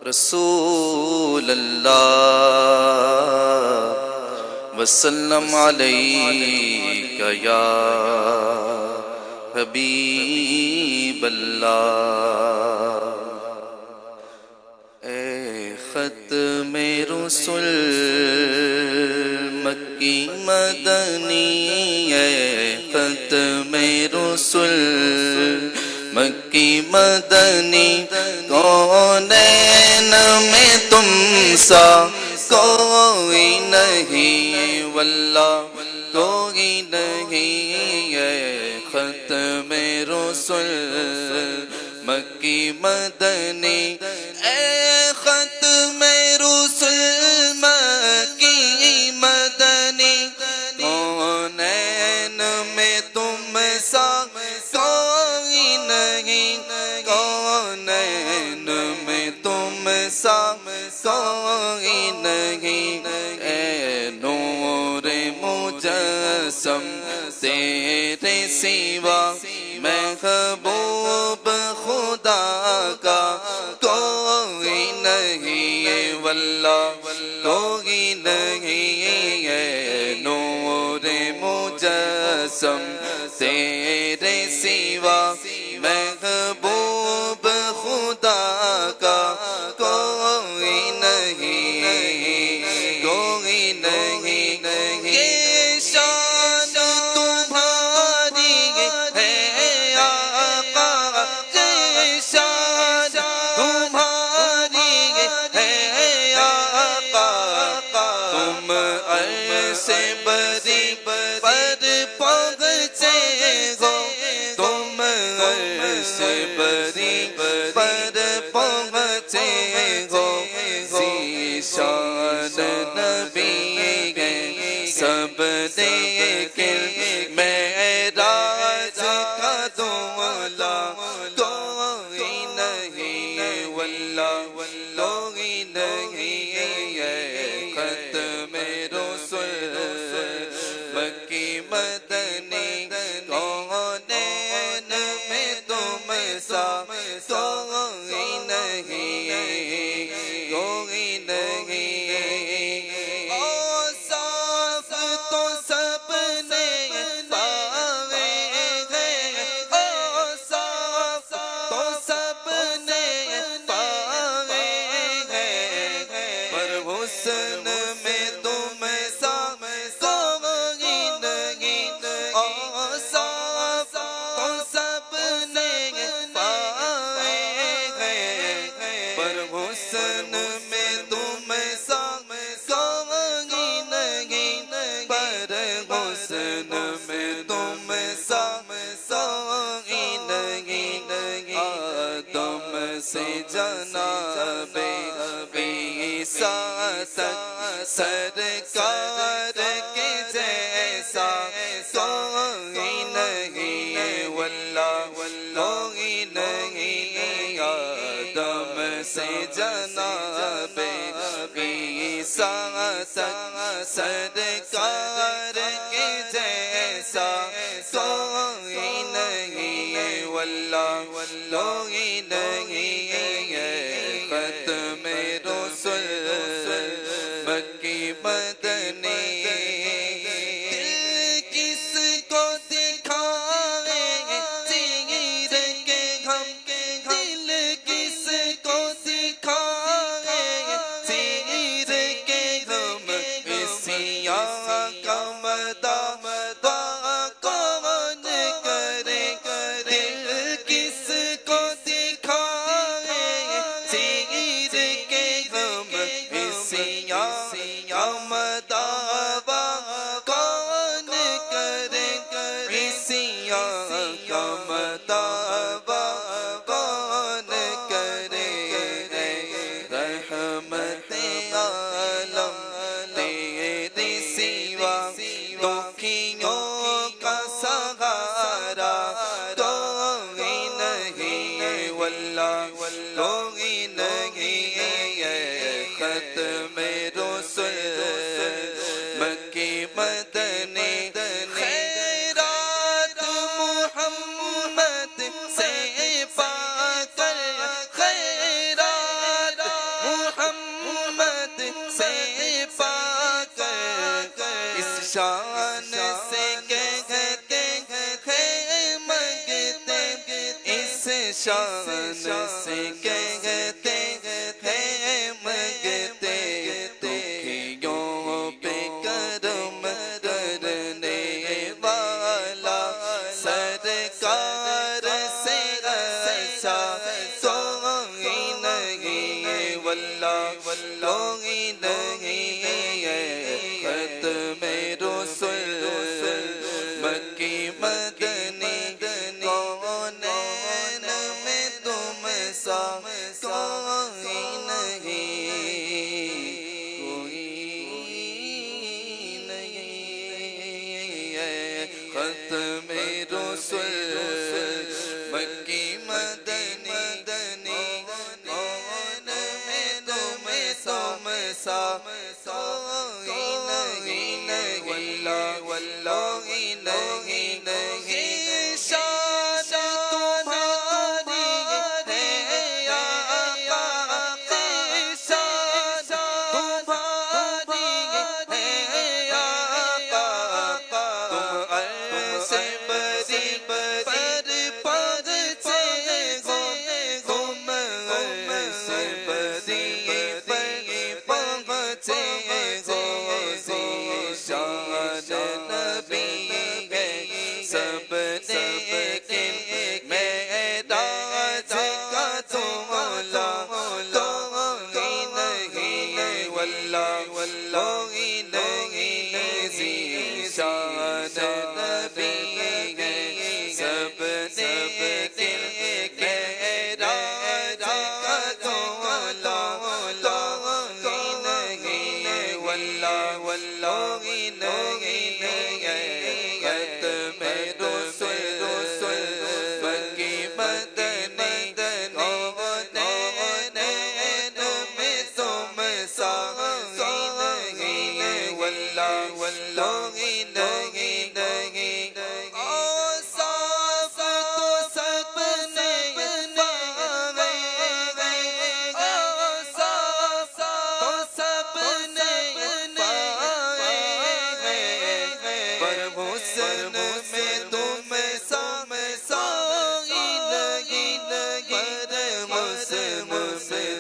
رسول اللہ وسلم علیک یا حبیب اللہ۔ اے ختم رسل مکی مدنی، اے ختم رسل مکی مدنی، کونین میں تم سا کوئی نہیں، واللہ کوئی نہیں۔ اے ختم رسل مکی مدنی، اے ختم رسل مکی مدنی، کونین میں تم سا کوئی نہیں، کونین میں تم سا کوئی نہیں۔ اے نور مجسم تیرے سوا محبوب خدا کا کوئی نہیں، واللہ کوئی نہیں۔ اے نور مجسم تیرے سوا محبوب خدا کا کوئی نہیں، کوئی نہیں۔ یہ شان تمہاری ہے آقا، یہ شان تمہاری ہے آقا، تم عرش بری پر پہنچے ہو، تم عرش بری پر پہنچے ہو۔ ذیشان نبی ہے سب لیکن معراج کا دولا کوئی نہیں، واللہ کوئی نہیں۔ اے ختم رسل مکی مدنی، کونین میں تم سا کوئی نہیں، کوئی نہیں۔ اوصاف تو سب نے پاوے ہیں، اوصاف تو سب نے پاوے ہیں، پر حسن میں تم سا کوئی نہیں۔ اوصاف تو سب نے پاوے ہیں، پر حسن میں تم سا کوئی نہیں، پر حسن میں تم سا کوئی نہیں۔ آدم سے جناب عیسیٰ تک سرکار کے جیسا کوئی نہیں، واللہ کوئی نہیں۔ آدم سے جناب عیسیٰ تک سرکار کے جیسا کوئی نہیں، واللہ کوئی نہیں۔ اے ختم رسل مکی مدنی، دل کس کو دکھائے چیر کے غم، دل کس کو دکھائے چیر کے غم، سیاہ کا مداح کون کرے، دل کس کو دکھائے چیر کے غم، سیاہ کا مداح کون کرے، سیاہ کا مداح کون کرے۔ رحمت عالم تیرے سوا دکھیوں کا سہارا کوئی نہیں، واللہ کوئی نہیں۔ اے ختم رسل مکی مدنی، خیرات محمد سے پا کر، خیرات شان سے کہتے ہیں مگتے دکھیوں پہ کرم کرنے والا سرکار سے اچھا کوئی نہیں واللہ کوئی نہیں ختم رسول مکی مدنی کونین میں تم سا کوئی نہیں ختم رسول مکی مدنی کون میں تم سا کوئی نہیں واللہ واللہ نہیں شان تمہاری ہے یا آقا شان تمہاری ہے یا آقا تم عرش بری پر پہنچے ہو تم عرش بری پر پہنچے ہو شان نبی ہے سب لیکن معراج کا تو مولا کوئی نہیں واللہ کوئی نہیں ذیشان نبی ہے سب لیکن معراج کا تو مولا کوئی نہیں واللہ کوئی نہیں ختم رسول مکی مدنی کونین میں تم سا کوئی نہیں واللہ کوئی نہیں صاف تو سب نے پائے صاف تو سب نے پائے پر حسن میں تم سا کوئی نہیں پر حسن میں